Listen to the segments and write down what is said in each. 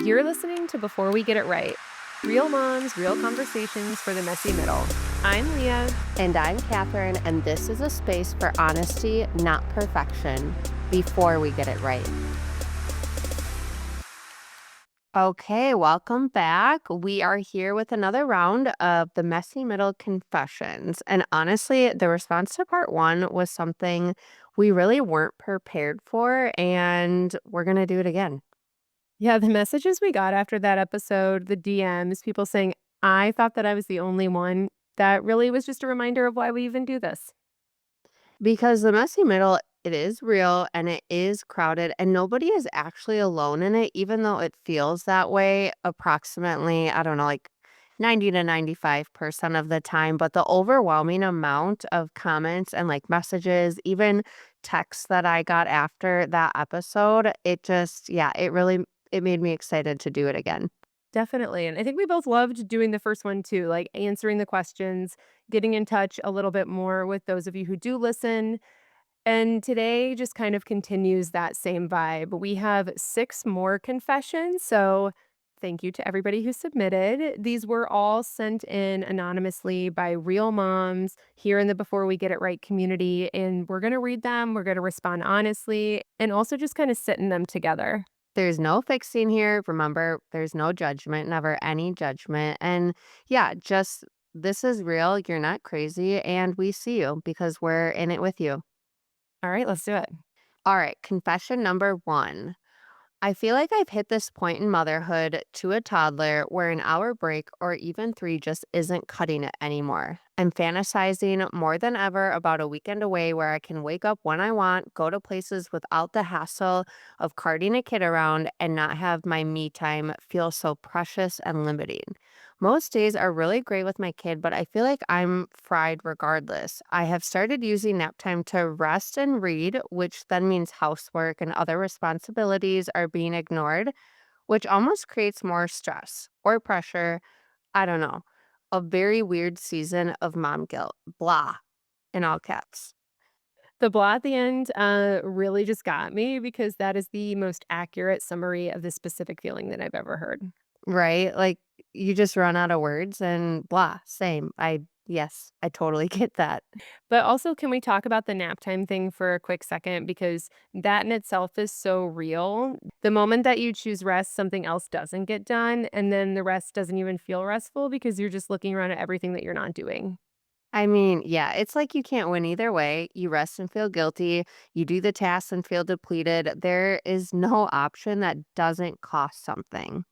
You're listening to Before We Get It Right. Real moms, real conversations for the messy middle. I'm Leah. And I'm Catherine, and this is a space for honesty, not perfection, before we get it right. Okay, welcome back. We are here with another round of the messy middle confessions. And honestly, the response to part one was something we really weren't prepared for, and we're going to do it again. Yeah, the messages we got after that episode, the DMs, people saying, I thought that I was the only one. That really was just a reminder of why we even do this. Because the messy middle, it is real and it is crowded, and nobody is actually alone in it, even though it feels that way approximately, I don't know, like 90 to 95% of the time. But the overwhelming amount of comments and like messages, even texts that I got after that episode, it just, yeah, it made me excited to do it again. Definitely. And I think we both loved doing the first one too, like answering the questions, getting in touch a little bit more with those of you who do listen. And today just kind of continues that same vibe. We have 6 more confessions, so thank you to everybody who submitted. These were all sent in anonymously by real moms here in the Before We Get It Right community, and we're gonna read them, we're gonna respond honestly, and also just kinda sit in them together. There's no fixing here. Remember, there's no judgment, never any judgment. And yeah, just this is real. You're not crazy. And we see you because we're in it with you. All right, let's do it. All right, confession number one. I feel like I've hit this point in motherhood to a toddler where an hour break or even three just isn't cutting it anymore. I'm fantasizing more than ever about a weekend away where I can wake up when I want, go to places without the hassle of carting a kid around, and not have my me time feel so precious and limiting. Most days are really great with my kid, but I feel like I'm fried regardless. I have started using nap time to rest and read, which then means housework and other responsibilities are being ignored, which almost creates more stress or pressure. I don't know. A very weird season of mom guilt. Blah, in all caps. The blah at the end, really just got me because that is the most accurate summary of this specific feeling that I've ever heard. Right? Like you just run out of words and blah, same. Yes, I totally get that. But also, can we talk about the nap time thing for a quick second? Because that in itself is so real. The moment that you choose rest, something else doesn't get done. And then the rest doesn't even feel restful because you're just looking around at everything that you're not doing. I mean, yeah, it's like you can't win either way. You rest and feel guilty. You do the tasks and feel depleted. There is no option that doesn't cost something.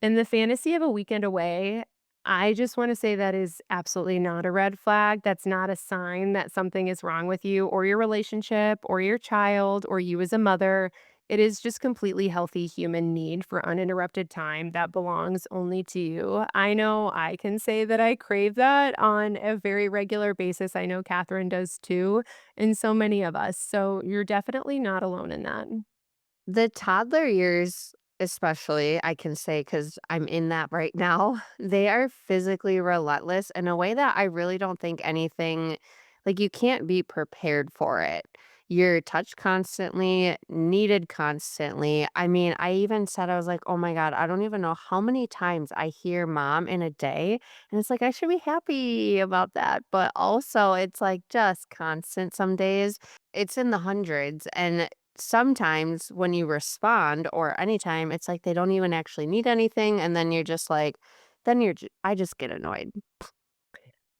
And the fantasy of a weekend away, I just want to say that is absolutely not a red flag. That's not a sign that something is wrong with you or your relationship or your child or you as a mother. It is just completely healthy human need for uninterrupted time that belongs only to you. I know I can say that I crave that on a very regular basis. I know Catherine does too, and so many of us. So you're definitely not alone in that. The toddler years, especially, I can say because I'm in that right now, they are physically relentless in a way that I really don't think anything, like, you can't be prepared for it. You're touched constantly, needed constantly. I mean, I even said, I was like, oh my God, I don't even know how many times I hear mom in a day. And it's like, I should be happy about that. But also, it's like just constant some days. It's in the hundreds. And sometimes when you respond or anytime, it's like they don't even actually need anything, and then you're just like I just get annoyed.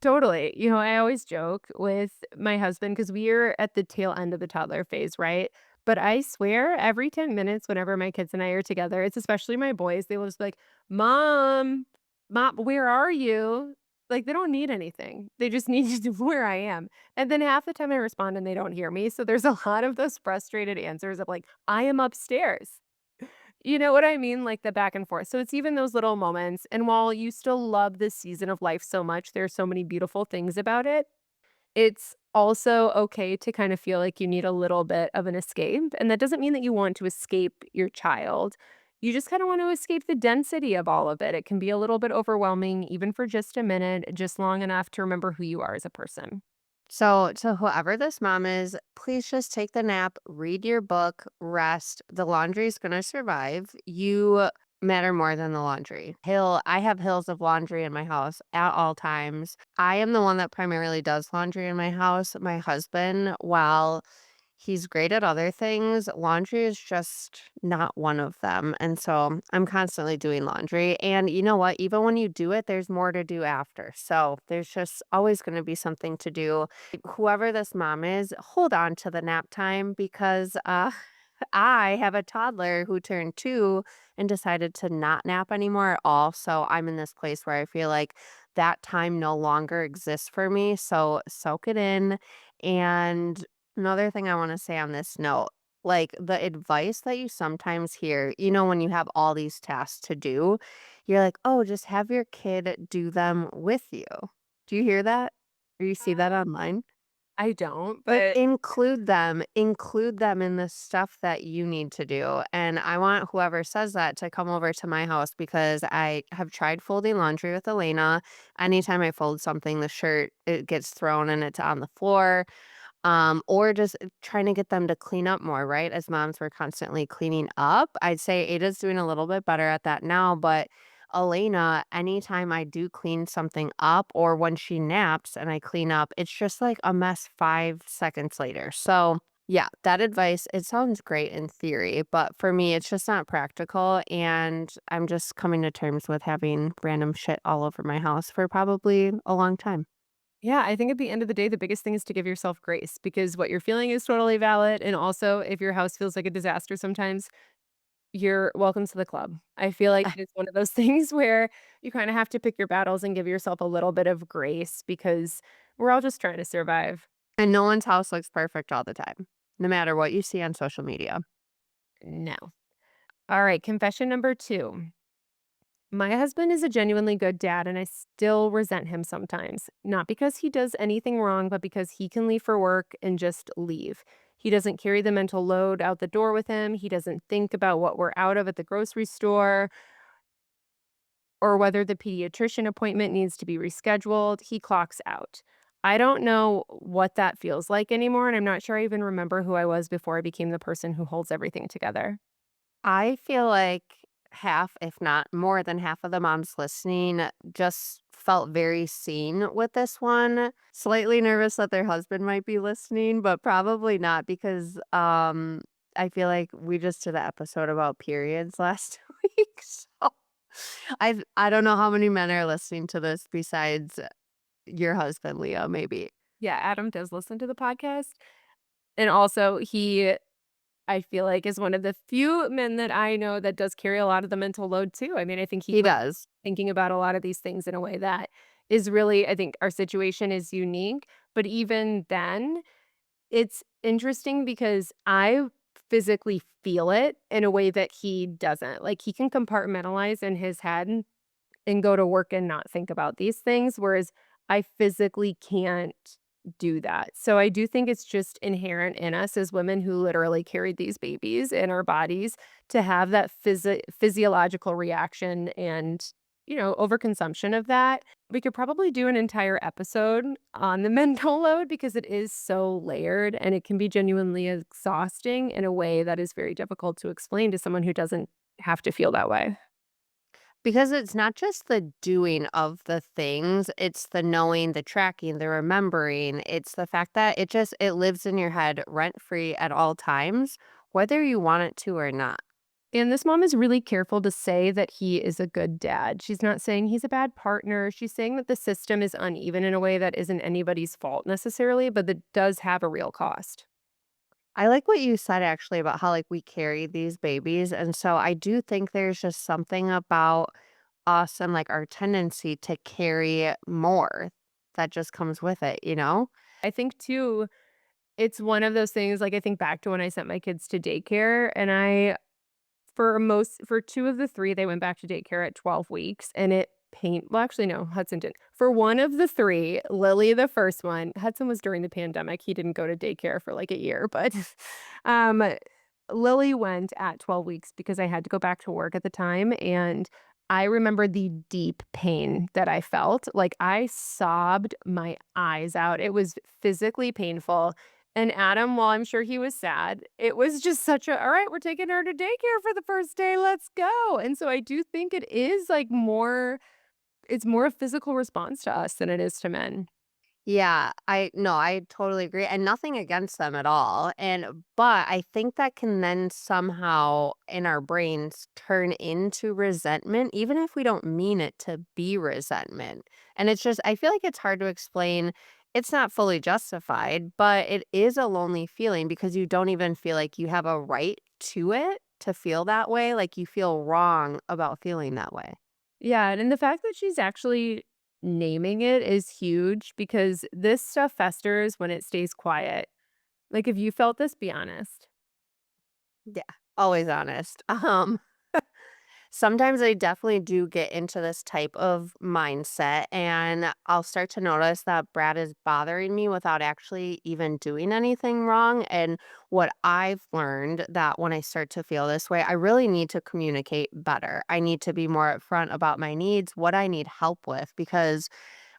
Totally. I always joke with my husband because we are at the tail end of the toddler phase, right? But I swear every 10 minutes, whenever my kids and I are together, it's especially my boys, they will just be like, Mom, Mom, where are you? Like, they don't need anything. They just need you to where I am. And then half the time I respond and they don't hear me. So there's a lot of those frustrated answers of like, I am upstairs. You know what I mean? Like the back and forth. So it's even those little moments. And while you still love this season of life so much, there's so many beautiful things about it. It's also okay to kind of feel like you need a little bit of an escape. And that doesn't mean that you want to escape your child. You just kind of want to escape the density of all of it. It can be a little bit overwhelming, even for just a minute, just long enough to remember who you are as a person. So, to whoever this mom is, please just take the nap, read your book, rest. The laundry is going to survive. You matter more than the laundry. I have hills of laundry in my house at all times. I am the one that primarily does laundry in my house. My husband, while he's great at other things, laundry is just not one of them. And so I'm constantly doing laundry. And you know what? Even when you do it, there's more to do after. So there's just always going to be something to do. Whoever this mom is, hold on to the nap time because I have a toddler who turned 2 and decided to not nap anymore at all, so I'm in this place where I feel like that time no longer exists for me, so soak it in, and another thing I wanna say on this note, like, the advice that you sometimes hear, when you have all these tasks to do, you're like, "Oh, just have your kid do them with you." Do you hear that? Or you see that online? I don't, But but include them in the stuff that you need to do, and I want whoever says that to come over to my house because I have tried folding laundry with Elena. Anytime I fold something, the shirt, it gets thrown and it's on the floor, or just trying to get them to clean up more, right? As moms, we're constantly cleaning up. I'd say Ada's doing a little bit better at that now, but Elena, anytime I do clean something up or when she naps and I clean up, it's just like a mess 5 seconds later. So, yeah, that advice, it sounds great in theory, but for me, it's just not practical. And I'm just coming to terms with having random shit all over my house for probably a long time. yeah, I think at the end of the day, the biggest thing is to give yourself grace because what you're feeling is totally valid. And also, if your house feels like a disaster sometimes, you're welcome to the club. I feel like it's one of those things where you kinda have to pick your battles and give yourself a little bit of grace because we're all just trying to survive. And no one's house looks perfect all the time, no matter what you see on social media. No. All right, confession number 2. My husband is a genuinely good dad, and I still resent him sometimes. Not because he does anything wrong, but because he can leave for work and just leave. He doesn't carry the mental load out the door with him. He doesn't think about what we're out of at the grocery store or whether the pediatrician appointment needs to be rescheduled. He clocks out. I don't know what that feels like anymore, and I'm not sure I even remember who I was before I became the person who holds everything together. I feel like half, if not more than half of the moms listening just felt very seen with this one. Slightly nervous that their husband might be listening, but probably not because I feel like we just did an episode about periods last week. So I don't know how many men are listening to this besides your husband, Leo, maybe. Yeah, Adam does listen to the podcast. And also, I feel like, is one of the few men that I know that does carry a lot of the mental load too. I mean, I think he He was does. thinking about a lot of these things in a way that is really, I think our situation is unique. But even then, it's interesting because I physically feel it in a way that he doesn't. Like, he can compartmentalize in his head and go to work and not think about these things, whereas I physically can't do that. So I do think it's just inherent in us as women who literally carried these babies in our bodies to have that physiological reaction and, overconsumption of that. We could probably do an entire episode on the mental load because it is so layered and it can be genuinely exhausting in a way that is very difficult to explain to someone who doesn't have to feel that way. Because it's not just the doing of the things, it's the knowing, the tracking, the remembering. It's the fact that it lives in your head rent free at all times, whether you want it to or not. And this mom is really careful to say that he is a good dad. She's not saying he's a bad partner. She's saying that the system is uneven in a way that isn't anybody's fault necessarily, but that does have a real cost. I like what you said actually about how like we carry these babies. And so I do think there's just something about us and like our tendency to carry more that just comes with it, you know? I think too, it's one of those things like I think back to when I sent my kids to daycare and for 2 of the 3, they went back to daycare at 12 weeks, and it pain well, actually, no, Hudson didn't. For 1 of the 3, Lily, the first one Hudson was during the pandemic, he didn't go to daycare for, like, a year, but, um, Lily went at 12 weeks because I had to go back to work at the time, and I remember the deep pain that I felt, like, I sobbed my eyes out, it was physically painful, And Adam, while I'm sure he was sad, it was just such a, "All right, we're taking her to daycare for the first day, let's go." And so I do think it is, like, more it's more a physical response to us than it is to men. Yeah, I no, I totally agree, and nothing against them at all, but I think that can then somehow in our brains turn into resentment, even if we don't mean it to be resentment, and it's just I feel like it's hard to explain. It's not fully justified, but it is a lonely feeling because you don't even feel like you have a right to it, to feel that way, like, you feel wrong about feeling that way. Yeah, and the fact that she's actually naming it is huge because this stuff festers when it stays quiet. Like, if you felt this, be honest. Yeah, always honest. Sometimes I definitely do get into this type of mindset, and I'll start to notice that Brad is bothering me without actually even doing anything wrong. And what I've learned that when I start to feel this way, I really need to communicate better. I need to be more upfront about my needs, what I need help with, because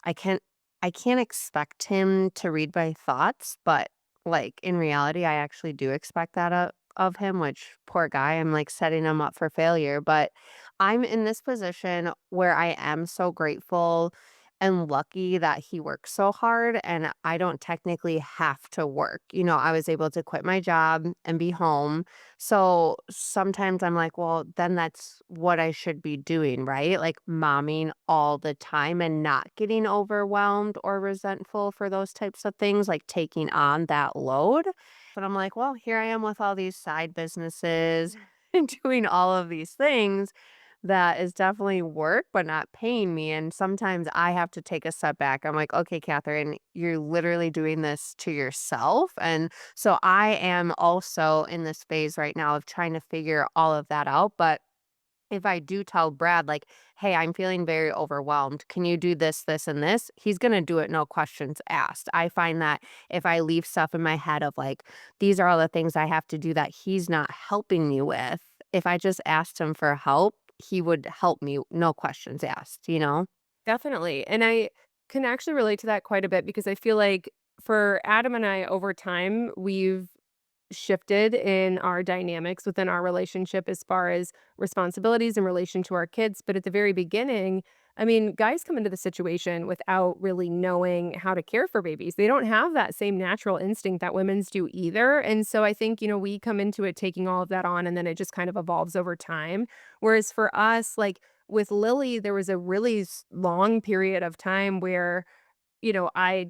I can't I can't expect him to read my thoughts, but, like, in reality, I actually do expect that of him, which poor guy, I'm, like, setting him up for failure, but I'm in this position where I am so grateful and lucky that he works so hard and I don't technically have to work. I was able to quit my job and be home. So sometimes I'm like, well, then that's what I should be doing, right? Like momming all the time and not getting overwhelmed or resentful for those types of things, like taking on that load. But I'm like, well, here I am with all these side businesses and doing all of these things that is definitely work, but not paying me. And sometimes I have to take a step back. I'm like, okay, Catherine, you're literally doing this to yourself. And so I am also in this phase right now of trying to figure all of that out. But if I do tell Brad, like, hey, I'm feeling very overwhelmed. Can you do this, this, and this? He's going to do it, no questions asked. I find that if I leave stuff in my head of like, these are all the things I have to do that he's not helping me with, if I just asked him for help, he would help me, no questions asked? Definitely, and I can actually relate to that quite a bit because I feel like for Adam and I, over time, we've shifted in our dynamics within our relationship as far as responsibilities in relation to our kids. But at the very beginning, I mean, guys come into the situation without really knowing how to care for babies. They don't have that same natural instinct that women's do either. And so I think, we come into it taking all of that on and then it just kind of evolves over time. Whereas for us, like with Lily, there was a really long period of time where, I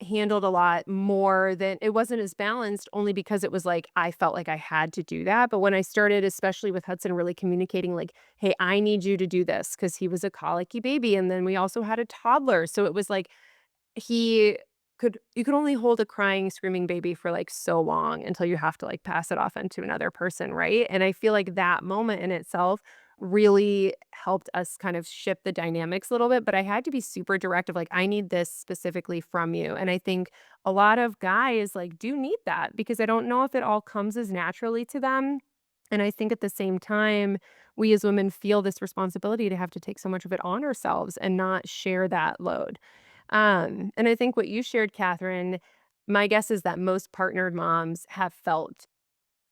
handled a lot more than it wasn't as balanced only because it was like I felt like I had to do that, but when I started, especially with Hudson, really communicating like, "Hey, I need you to do this," because he was a colicky baby, and then we also had a toddler, so it was like he you could only hold a crying, screaming baby for, like, so long until you have to, like, pass it off onto another person, right? And I feel like that moment in itself really helped us kind of shift the dynamics a little bit, but I had to be super direct of, like, "I need this specifically from you," and I think a lot of guys, like, do need that because I don't know if it all comes as naturally to them, and I think at the same time, we as women feel this responsibility to have to take so much of it on ourselves and not share that load. And I think what you shared, Catherine, my guess is that most partnered moms have felt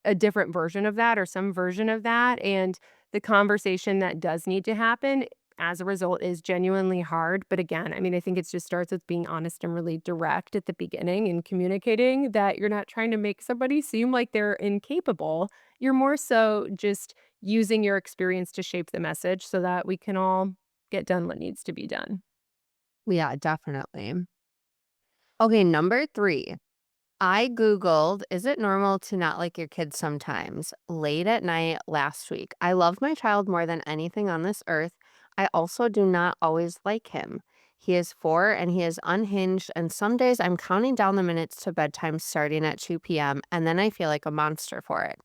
a different version of that or some version of that. And the conversation that does need to happen as a result is genuinely hard. But again, I mean, I think it just starts with being honest and really direct at the beginning and communicating that you're not trying to make somebody seem like they're incapable. You're more so just using your experience to shape the message so that we can all get done what needs to be done. Yeah, definitely. Okay, number three. I Googled, is it normal to not like your kids sometimes? Late at night last week. I love my child more than anything on this earth. I also do not always like him. He is 4 and he is unhinged, and some days I'm counting down the minutes to bedtime starting at 2 p.m., and then I feel like a monster for it.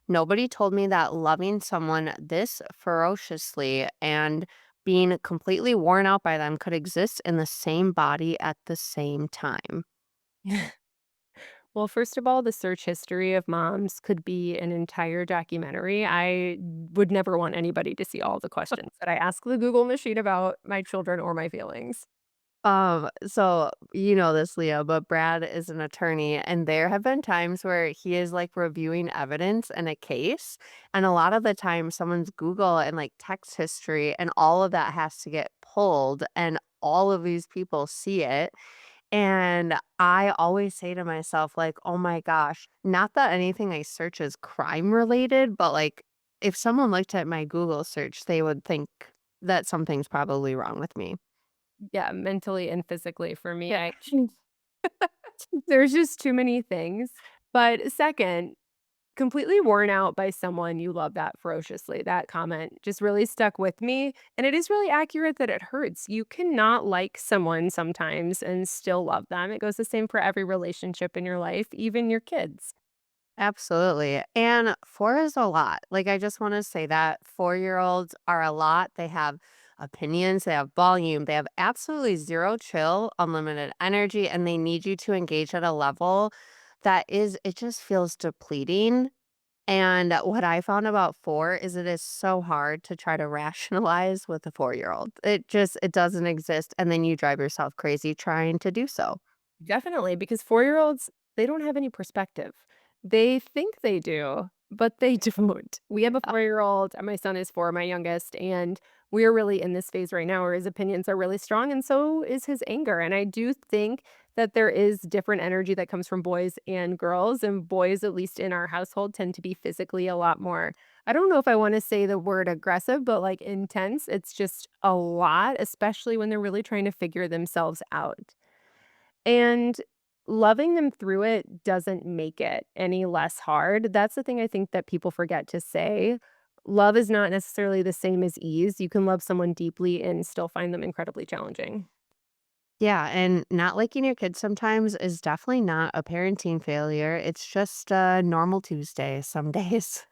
Nobody told me that loving someone this ferociously and being completely worn out by them could exist in the same body at the same time. Well, first of all, the search history of moms could be an entire documentary. I would never want anybody to see all the questions that I ask the Google machine about my children or my feelings. So you know this, Leah, but Brad is an attorney, and there have been times where he is like reviewing evidence in a case, and a lot of the time someone's Google and like text history and all of that has to get pulled, and all of these people see it. And I always say to myself, like, oh my gosh, not that anything I search is crime related, but like if someone looked at my Google search, they would think that something's probably wrong with me. Yeah, mentally and physically for me, I there's just too many things. But second, completely worn out by someone you love that ferociously. That comment just really stuck with me, and it is really accurate that it hurts. You cannot like someone sometimes and still love them. It goes the same for every relationship in your life, even your kids. Absolutely. And 4 is a lot. Like, I just want to say that 4-year-olds are a lot. They have opinions, they have volume, they have absolutely zero chill, unlimited energy, and they need you to engage at a level that is, it just feels depleting. And what I found about 4 is it is so hard to try to rationalize with a 4-year-old. It doesn't exist. And then you drive yourself crazy trying to do so. Definitely, because 4-year-olds, they don't have any perspective. They think they do, but they don't. We have a 4-year-old, and my son is 4, my youngest, and we're really in this phase right now where his opinions are really strong, and so is his anger, and I do think that there is different energy that comes from boys and girls, and boys, at least in our household, tend to be physically a lot more I don't know if I wanna say the word aggressive, but, like, intense. It's just a lot, especially when they're really trying to figure themselves out. And loving them through it doesn't make it any less hard. That's the thing I think that people forget to say. Love is not necessarily the same as ease. You can love someone deeply and still find them incredibly challenging. Yeah, and not liking your kids sometimes is definitely not a parenting failure. It's just a normal Tuesday some days.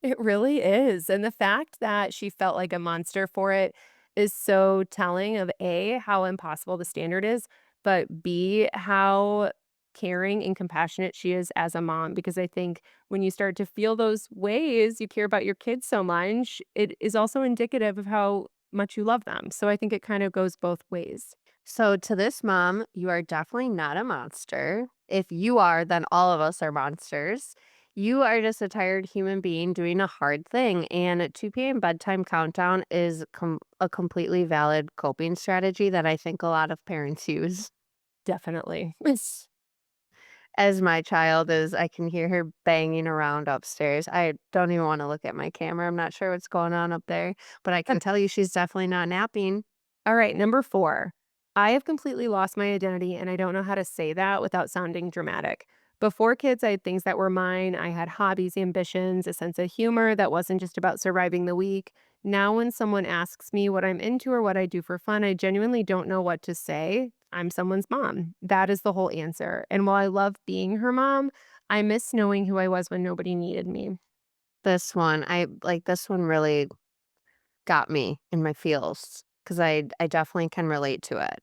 It really is, and the fact that she felt like a monster for it is so telling of A, how impossible the standard is, but B, how caring and compassionate she is as a mom, because I think when you start to feel those ways, you care about your kids so much, it is also indicative of how much you love them, so I think it kind of goes both ways. So, to this mom, you are definitely not a monster. If you are, then all of us are monsters. You are just a tired human being doing a hard thing. And a 2 p.m. bedtime countdown is a completely valid coping strategy that I think a lot of parents use. Definitely. As my child is, I can hear her banging around upstairs. I don't even want to look at my camera. I'm not sure what's going on up there, but I can tell you she's definitely not napping. All right, number 4. I have completely lost my identity, and I don't know how to say that without sounding dramatic. Before kids, I had things that were mine. I had hobbies, ambitions, a sense of humor that wasn't just about surviving the week. Now, when someone asks me what I'm into or what I do for fun, I genuinely don't know what to say. I'm someone's mom. That is the whole answer. And while I love being her mom, I miss knowing who I was when nobody needed me. This one really got me in my feels because I definitely can relate to it.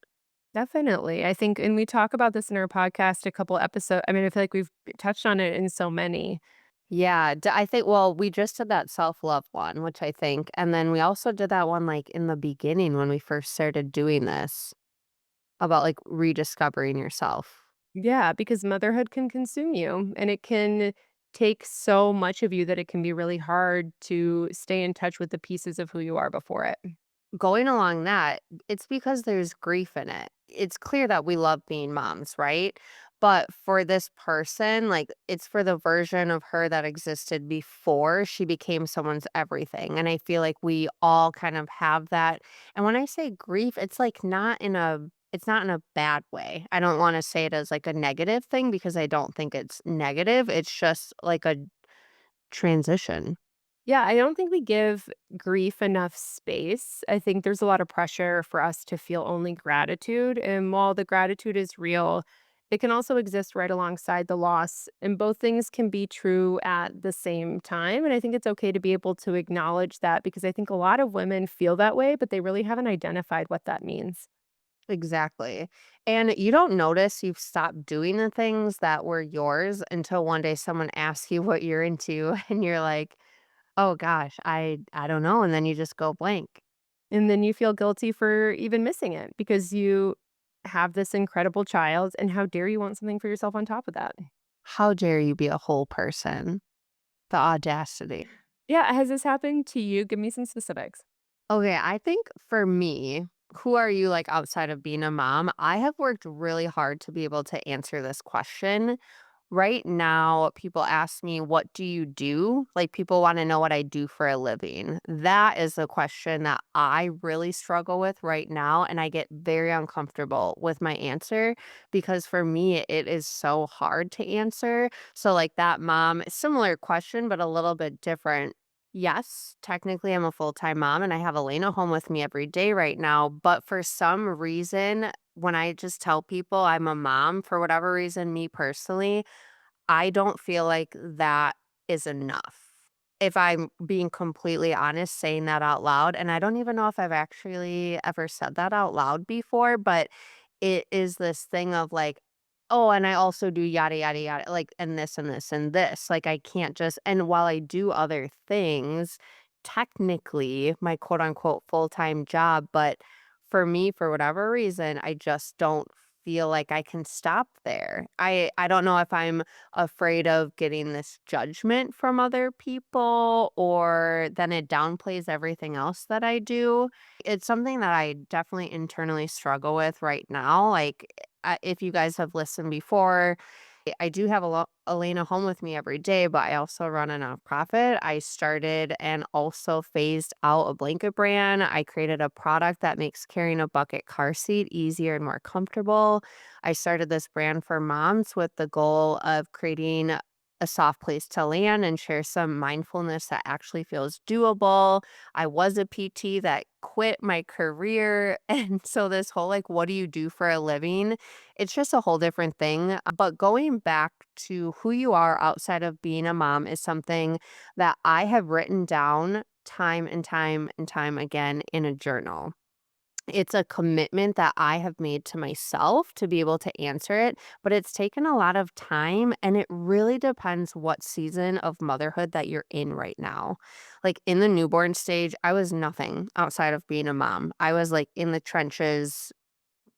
Definitely. I think and we talk about this in our podcast a couple episodes. I mean, I feel like we've touched on it in so many. Yeah, I think, well, we just did that self-love one, which I think, and then we also did that one, like, in the beginning when we first started doing this about, like, rediscovering yourself. Yeah, because motherhood can consume you, and it can take so much of you that it can be really hard to stay in touch with the pieces of who you are before it. Going along that, it's because there's grief in it. It's clear that we love being moms, right? But for this person, like, it's for the version of her that existed before she became someone's everything. And I feel like we all kind of have that. And when I say grief, it's not in a bad way. I don't want to say it as like a negative thing because I don't think it's negative. It's just like a transition. Yeah, I don't think we give grief enough space. I think there's a lot of pressure for us to feel only gratitude. And while the gratitude is real, it can also exist right alongside the loss. And both things can be true at the same time. And I think it's okay to be able to acknowledge that because I think a lot of women feel that way, but they really haven't identified what that means. Exactly. And you don't notice you've stopped doing the things that were yours until one day someone asks you what you're into and you're like, "Oh gosh, I don't know." And then you just go blank. And then you feel guilty for even missing it because you have this incredible child, and how dare you want something for yourself on top of that? How dare you be a whole person? The audacity. Yeah, has this happened to you? Give me some specifics. Okay, I think for me, who are you like outside of being a mom? I have worked really hard to be able to answer this question. Right now, people ask me, "What do you do?" Like, people wanna know what I do for a living. That is a question that I really struggle with right now, and I get very uncomfortable with my answer because for me, it is so hard to answer. So, like, that mom similar question, but a little bit different. Yes, technically, I'm a full-time mom, and I have Elena home with me every day right now, but for some reason, when I just tell people I'm a mom, for whatever reason, me personally, I don't feel like that is enough. If I'm being completely honest saying that out loud, and I don't even know if I've actually ever said that out loud before, but it is this thing of like, "Oh, and I also do yada, yada, yada, like, and this and this and this." Like, I can't just and while I do other things, technically my quote unquote full-time job, but for me, for whatever reason, I just don't feel like I can stop there. I don't know if I'm afraid of getting this judgment from other people or then it downplays everything else that I do. It's something that I definitely internally struggle with right now. Like, if you guys have listened before, I do have Elena home with me every day, but I also run a nonprofit. I started and also phased out a blanket brand. I created a product that makes carrying a bucket car seat easier and more comfortable. I started this brand for moms with the goal of creating a soft place to land and share some mindfulness that actually feels doable. I was a PT that quit my career. And so, this whole like, what do you do for a living? It's just a whole different thing. But going back to who you are outside of being a mom is something that I have written down time and time and time again in a journal. It's a commitment that I have made to myself to be able to answer it, but it's taken a lot of time and it really depends what season of motherhood that you're in right now. Like in the newborn stage, I was nothing outside of being a mom. I was like in the trenches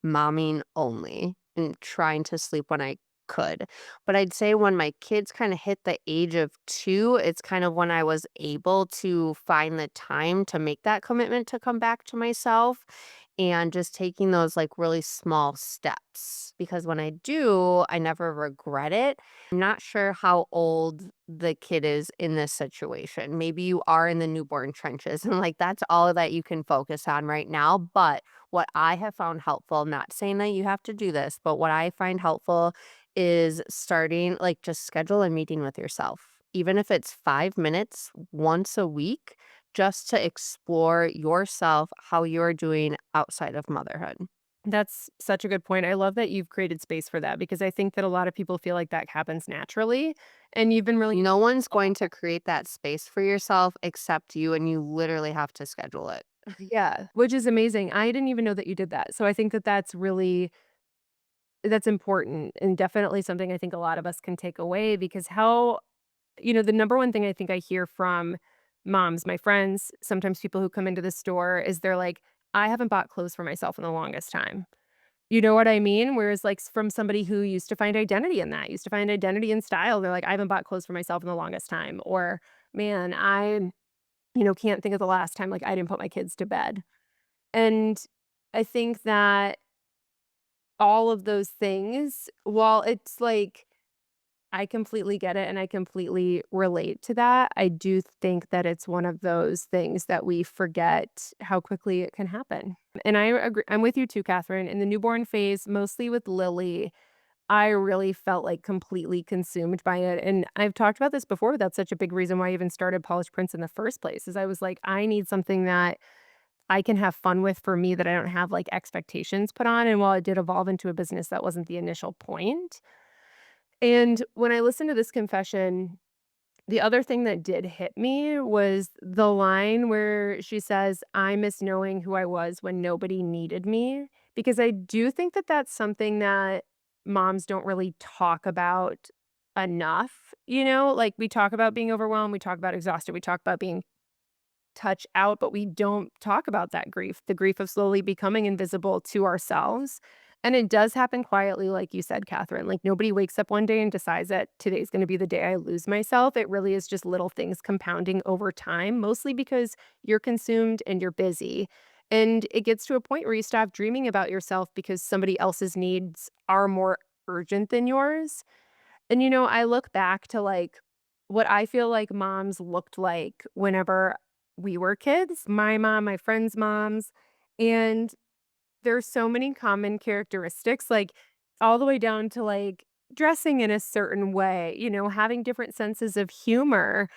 momming only and trying to sleep when I could. But I'd say when my kids kind of hit the age of 2, it's kind of when I was able to find the time to make that commitment to come back to myself and just taking those like really small steps because when I do, I never regret it. I'm not sure how old the kid is in this situation. Maybe you are in the newborn trenches and like that's all that you can focus on right now, but what I have found helpful, not saying that you have to do this, but what I find helpful is starting like just schedule a meeting with yourself. Even if it's 5 minutes once a week, just to explore yourself, how you're doing outside of motherhood. That's such a good point. I love that you've created space for that because I think that a lot of people feel like that happens naturally, and you've been really No one's intentional going about to that. create that space for yourself except you, and you literally have to schedule it. Yeah, which is amazing. I didn't even know that you did that. So I think that that's really that's important and definitely something I think a lot of us can take away because the number one thing I think I hear from moms, my friends, sometimes people who come into the store is they're like, "I haven't bought clothes for myself in the longest time." You know what I mean? Whereas, like, from somebody who used to find identity in that, used to find identity in style, they're like, "I haven't bought clothes for myself in the longest time," or, "Man, I can't think of the last time, like, I didn't put my kids to bed." And I think that all of those things, while it's like I completely get it and I completely relate to that, I do think that it's one of those things that we forget how quickly it can happen. And I agree I'm with you too, Catherine. In the newborn phase, mostly with Lily, I really felt, like, completely consumed by it, and I've talked about this before, that's such a big reason why I even started Polish Prince in the first place, is I was like, "I need something that I can have fun with for me that I don't have, like, expectations put on," and while it did evolve into a business, that wasn't the initial point. And when I listened to this confession, the other thing that did hit me was the line where she says, "I miss knowing who I was when nobody needed me," because I do think that that's something that moms don't really talk about enough, Like, we talk about being overwhelmed, we talk about exhausted, we talk about being touch out, but we don't talk about that grief, the grief of slowly becoming invisible to ourselves. And it does happen quietly, like you said, Catherine. Like, nobody wakes up one day and decides that today's gonna be the day I lose myself. It really is just little things compounding over time, mostly because you're consumed and you're busy. And it gets to a point where you stop dreaming about yourself because somebody else's needs are more urgent than yours. And, I look back to, like, what I feel like moms looked like whenever we were kids, my mom, my friends' moms, and there's so many common characteristics, like, all the way down to, like, dressing in a certain way, having different senses of humor,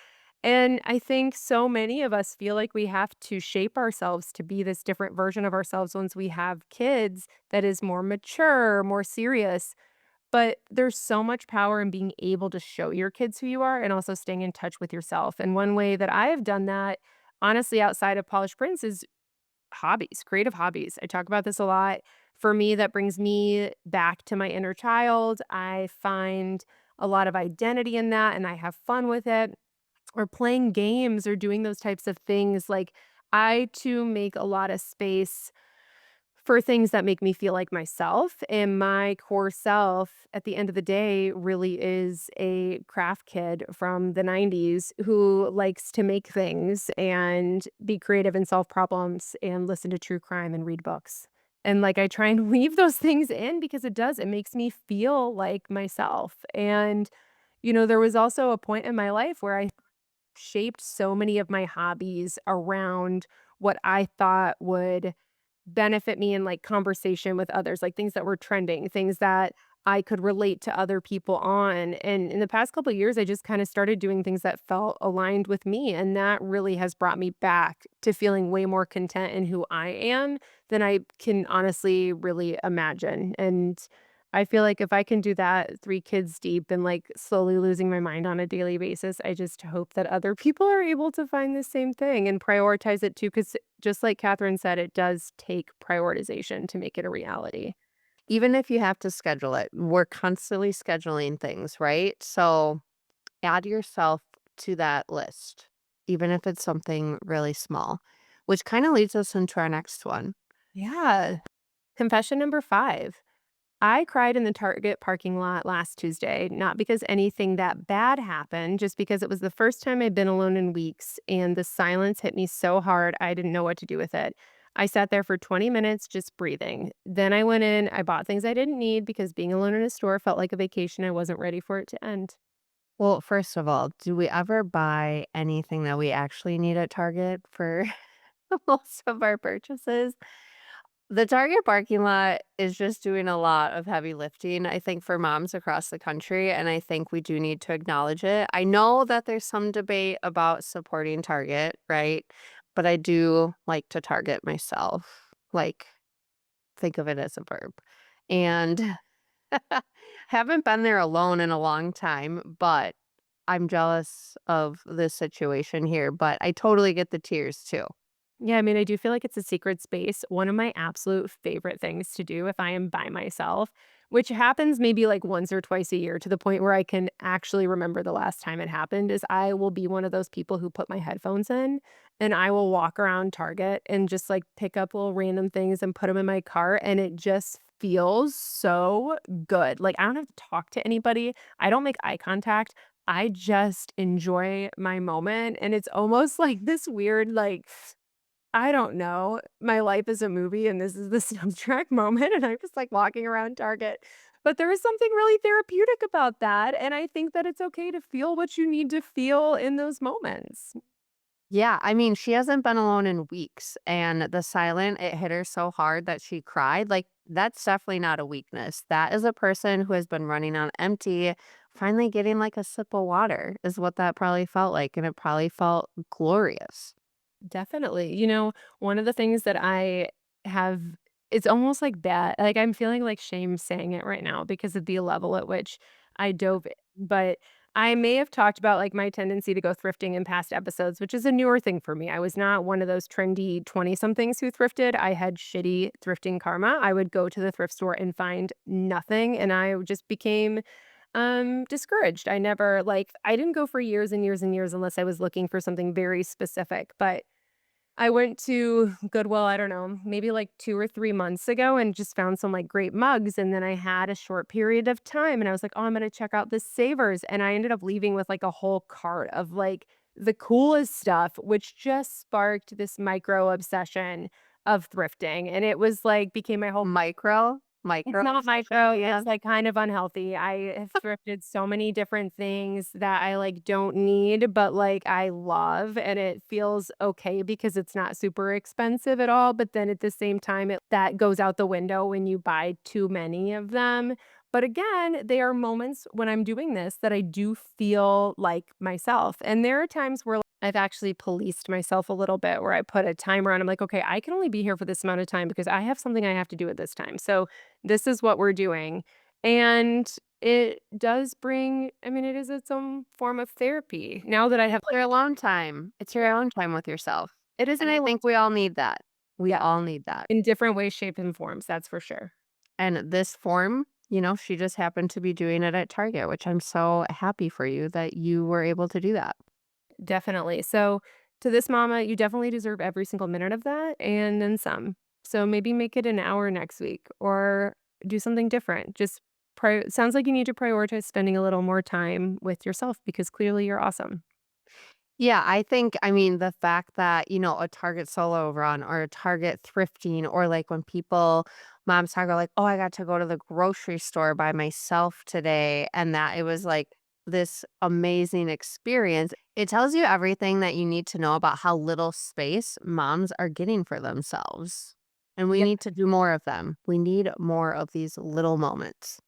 and I think so many of us feel like we have to shape ourselves to be this different version of ourselves once we have kids that is more mature, more serious, but there's so much power in being able to show your kids who you are and also staying in touch with yourself, and one way that I have done that, honestly, outside of Polished Prince is hobbies, creative hobbies. I talk about this a lot. For me, that brings me back to my inner child. I find a lot of identity in that and I have fun with it. Or playing games or doing those types of things. Like, I too make a lot of space for things that make me feel like myself, and my core self, at the end of the day, really is a craft kid from the '90s who likes to make things and be creative and solve problems and listen to true crime and read books. And, like, I try and weave those things in because it makes me feel like myself, and, there was also a point in my life where I shaped so many of my hobbies around what I thought would benefit me in, like, conversation with others, like, things that were trending, things that I could relate to other people on, and in the past couple of years, I just kinda started doing things that felt aligned with me, and that really has brought me back to feeling way more content in who I am than I can honestly really imagine, and I feel like if I can do that 3 kids deep and, like, slowly losing my mind on a daily basis, I just hope that other people are able to find the same thing and prioritize it too, because just like Catherine said, it does take prioritization to make it a reality. Even if you have to schedule it, we're constantly scheduling things, right? So add yourself to that list, even if it's something really small, which kind of leads us into our next one. Yeah. Confession number 5. I cried in the Target parking lot last Tuesday, not because anything that bad happened, just because it was the first time I'd been alone in weeks, and the silence hit me so hard I didn't know what to do with it. I sat there for 20 minutes just breathing. Then I went in, I bought things I didn't need because being alone in a store felt like a vacation. I wasn't ready for it to end. Well, first of all, do we ever buy anything that we actually need at Target for most of our purchases? The Target parking lot is just doing a lot of heavy lifting, I think, for moms across the country, and I think we do need to acknowledge it. I know that there's some debate about supporting Target, right? But I do like to Target myself. Like, think of it as a verb. And haven't been there alone in a long time, but I'm jealous of this situation here, but I totally get the tears too. Yeah, I mean, I do feel like it's a secret space. One of my absolute favorite things to do if I am by myself, which happens maybe like once or twice a year to the point where I can actually remember the last time it happened, is I will be one of those people who put my headphones in and I will walk around Target and just like pick up little random things and put them in my cart. And it just feels so good. Like, I don't have to talk to anybody, I don't make eye contact. I just enjoy my moment. And it's almost like this weird, like, I don't know. My life is a movie, and this is the soundtrack moment, and I'm just, like, walking around Target. But there is something really therapeutic about that, and I think that it's okay to feel what you need to feel in those moments. Yeah, I mean, she hasn't been alone in weeks, and the silent, it hit her so hard that she cried. Like, that's definitely not a weakness. That is a person who has been running on empty, finally getting like a sip of water is what that probably felt like, and it probably felt glorious. Definitely. One of the things that I have, it's almost like bad, like, I'm feeling like shame saying it right now because of the level at which I dove in, but I may have talked about, like, my tendency to go thrifting in past episodes, which is a newer thing for me. I was not one of those trendy 20-somethings who thrifted. I had shitty thrifting karma. I would go to the thrift store and find nothing, and I just became, discouraged. I didn't go for years and years and years unless I was looking for something very specific, but I went to Goodwill, I don't know, maybe like 2 or 3 months ago and just found some, like, great mugs, and then I had a short period of time, and I was like, "Oh, I'm gonna check out the Savers," and I ended up leaving with, like, a whole cart of, like, the coolest stuff, which just sparked this micro obsession of thrifting, and it was, like became my whole it's Micro not obsession? micro, Yeah. it's, like, kind of unhealthy. I have thrifted so many different things that I, like, don't need, but, like, I love, and it feels okay because it's not super expensive at all, but then at the same time, that goes out the window when you buy too many of them. But again, there are moments when I'm doing this that I do feel like myself, and there are times where I've actually policed myself a little bit where I put a timer on. I'm like, "Okay, I can only be here for this amount of time because I have something I have to do at this time." So this is what we're doing. And it does bring I mean, it is its own form of therapy. Now that I have, like Your alone time. It's your own time with yourself, it is and my I alone think we all need that. We yeah, all need that. in different ways, shapes, and forms, that's for sure. And this form, she just happened to be doing it at Target, which I'm so happy for you that you were able to do that. Definitely. So, to this mama, you definitely deserve every single minute of that and then some. So maybe make it an hour next week or do something different. Just sounds like you need to prioritize spending a little more time with yourself because clearly you're awesome. Yeah, I mean, the fact that, a Target Solo run or a Target thrifting, or like when moms talk about like, oh, I got to go to the grocery store by myself today, and that it was like this amazing experience. It tells you everything that you need to know about how little space moms are getting for themselves. And we Yeah, need to do more of them. We need more of these little moments.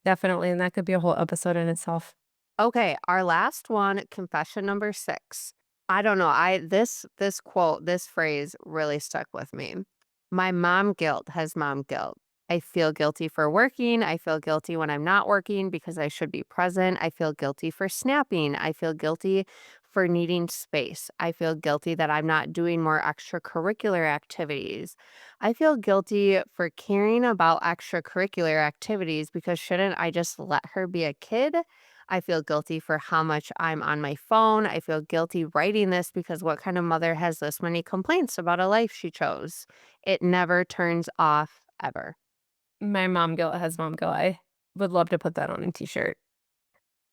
definitely. And that could be a whole episode in itself. Okay, our last one, confession number 6. I don't know, this quote, this phrase really stuck with me. My mom guilt has mom guilt. I feel guilty for working. I feel guilty when I'm not working because I should be present. I feel guilty for snapping. I feel guilty for needing space. I feel guilty that I'm not doing more extracurricular activities. I feel guilty for caring about extracurricular activities because shouldn't I just let her be a kid? I feel guilty for how much I'm on my phone. I feel guilty writing this because what kind of mother has this many complaints about a life she chose? It never turns off ever. My mom guilt has mom guilt. I would love to put that on a t-shirt.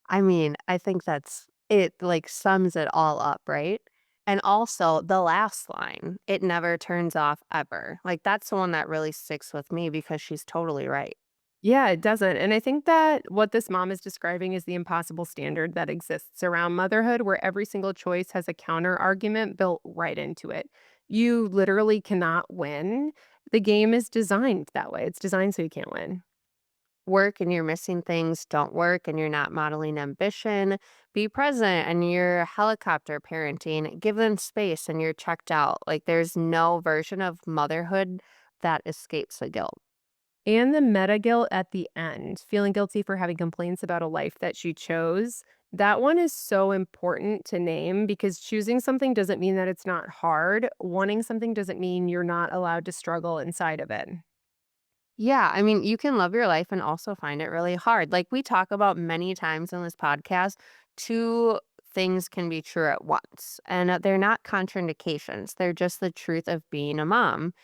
I mean, I think that's it, like sums it all up, right? And also the last line, it never turns off ever. Like that's the one that really sticks with me because she's totally right. Yeah, it doesn't. And I think that what this mom is describing is the impossible standard that exists around motherhood, where every single choice has a counter argument built right into it. You literally cannot win. The game is designed that way. It's designed so you can't win. Work and you're missing things, don't work and you're not modeling ambition. Be present and you're helicopter parenting. Give them space and you're checked out. Like there's no version of motherhood that escapes the guilt. And the meta guilt at the end, feeling guilty for having complaints about a life that she chose. That one is so important to name because choosing something doesn't mean that it's not hard. Wanting something doesn't mean you're not allowed to struggle inside of it. Yeah, I mean, you can love your life and also find it really hard. Like we talk about many times in this podcast, two things can be true at once, and they're not contraindications. They're just the truth of being a mom.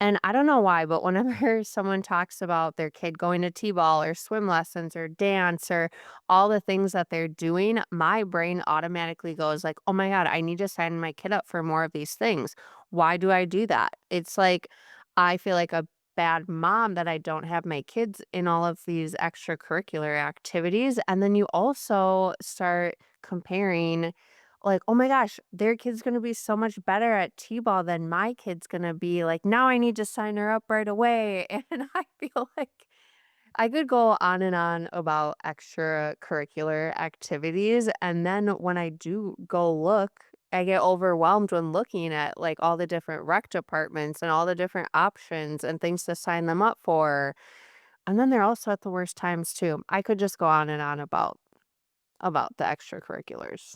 And I don't know why, but whenever someone talks about their kid going to T-ball or swim lessons or dance or all the things that they're doing, my brain automatically goes like, "Oh my god, I need to sign my kid up for more of these things." Why do I do that? It's like I feel like a bad mom that I don't have my kids in all of these extracurricular activities. And then you also start comparing like, "Oh my gosh, their kid's gonna be so much better at T-ball than my kid's gonna be, like, now I need to sign her up right away," and I feel like I could go on and on about extracurricular activities, and then when I do go look, I get overwhelmed when looking at, like, all the different rec departments and all the different options and things to sign them up for, and then they're also at the worst times too. I could just go on and on about the extracurriculars.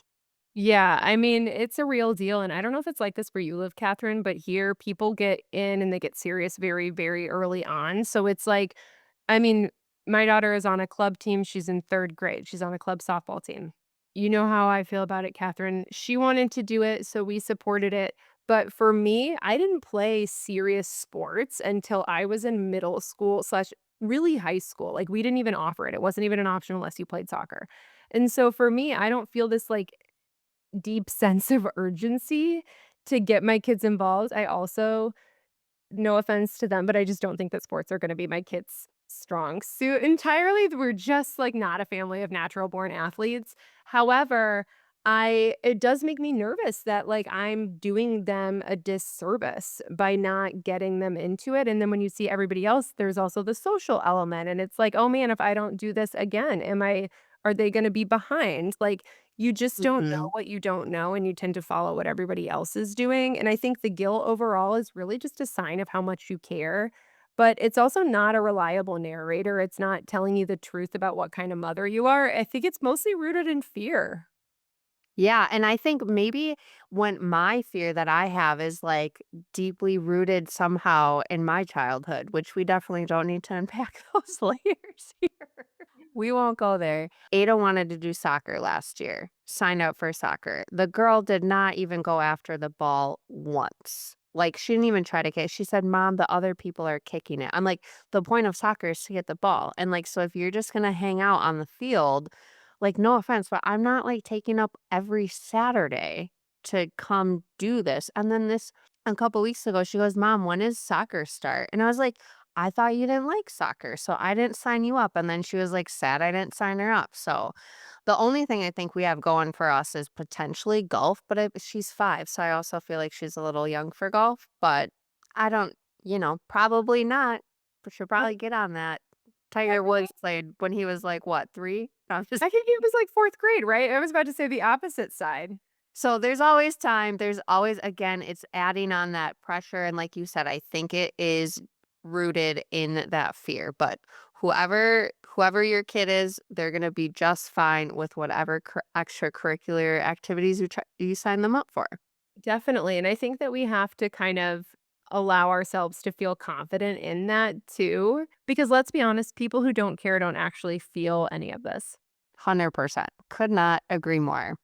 Yeah, I mean, it's a real deal, and I don't know if it's like this where you live, Catherine, but here people get in and they get serious very, very early on. So it's like, I mean, my daughter is on a club team. She's in 3rd grade. She's on a club softball team. You know how I feel about it, Catherine. She wanted to do it, so we supported it. But for me, I didn't play serious sports until I was in middle school slash really high school. Like, we didn't even offer it. It wasn't even an option unless you played soccer. And so for me, I don't feel this, like, deep sense of urgency to get my kids involved. I also no offense to them, but I just don't think that sports are gonna be my kids' strong suit entirely. We're just, like, not a family of natural born athletes. However, I it does make me nervous that, like, I'm doing them a disservice by not getting them into it, and then when you see everybody else, there's also the social element, and it's like, "Oh, man, if I don't do this again, am I are they gonna be behind?" Like, you just don't know Mhm. what you don't know, and you tend to follow what everybody else is doing, and I think the guilt overall is really just a sign of how much you care, but it's also not a reliable narrator, it's not telling you the truth about what kind of mother you are. I think it's mostly rooted in fear. Yeah, and I think maybe when my fear that I have is, like, deeply rooted somehow in my childhood, which we definitely don't need to unpack those layers here. We won't go there. Ada wanted to do soccer last year, signed up for soccer. The girl did not even go after the ball once. Like, she didn't even try to kick. She said, "Mom, the other people are kicking it." I'm like, "The point of soccer is to get the ball." And, like, so if you're just gonna hang out on the field, like, no offense, but I'm not, like, taking up every Saturday to come do this. And then this a couple weeks ago, she goes, "Mom, when does soccer start?" And I was like, "I thought you didn't like soccer, so I didn't sign you up." And then she was, like, sad I didn't sign her up. So, the only thing I think we have going for us is potentially golf, but she's 5, so I also feel like she's a little young for golf, but I don't probably not. But she'll I probably get on that. I Tiger really Woods played when he was, like, what, 3? No, I'm just I think it was, like, 4th grade, right? I was about to say the opposite side. So there's always time. There's always again, it's adding on that pressure, and like you said, I think it is rooted in that fear, but whoever your kid is, they're gonna be just fine with whatever extracurricular activities you sign them up for. Definitely, and I think that we have to kind of allow ourselves to feel confident in that too, because let's be honest, people who don't care don't actually feel any of this. 100%. Could not agree more.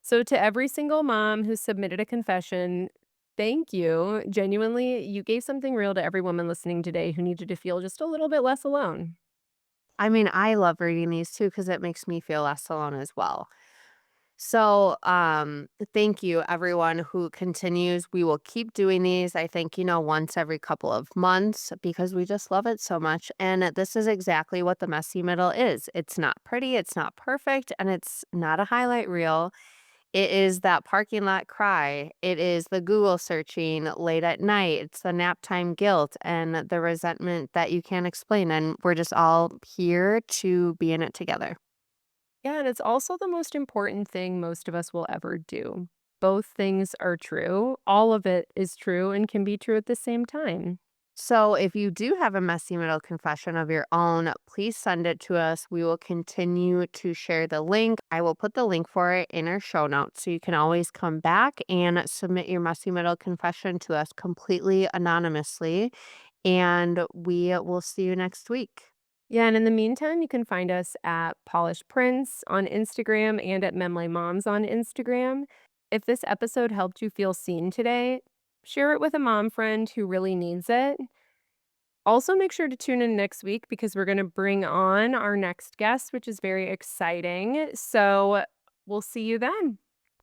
So to every single mom who submitted a confession, thank you. Genuinely, you gave something real to every woman listening today who needed to feel just a little bit less alone. I mean, I love reading these too because it makes me feel less alone as well. So, thank you everyone who continues. We will keep doing these. I think, once every couple of months because we just love it so much. And this is exactly what the messy middle is. It's not pretty, it's not perfect, and it's not a highlight reel. It is that parking lot cry. It is the Google searching late at night. It's the nap time guilt and the resentment that you can't explain. And we're just all here to be in it together. Yeah, and it's also the most important thing most of us will ever do. Both things are true. All of it is true and can be true at the same time. So, if you do have a messy middle confession of your own, please send it to us. We will continue to share the link. I will put the link for it in our show notes. So you can always come back and submit your messy middle confession to us completely anonymously. And we will see you next week. Yeah, and in the meantime, you can find us at Polished Prince on Instagram and at Memley Moms on Instagram. If this episode helped you feel seen today, share it with a mom friend who really needs it. Also, make sure to tune in next week because we're going to bring on our next guest, which is very exciting. So we'll see you then.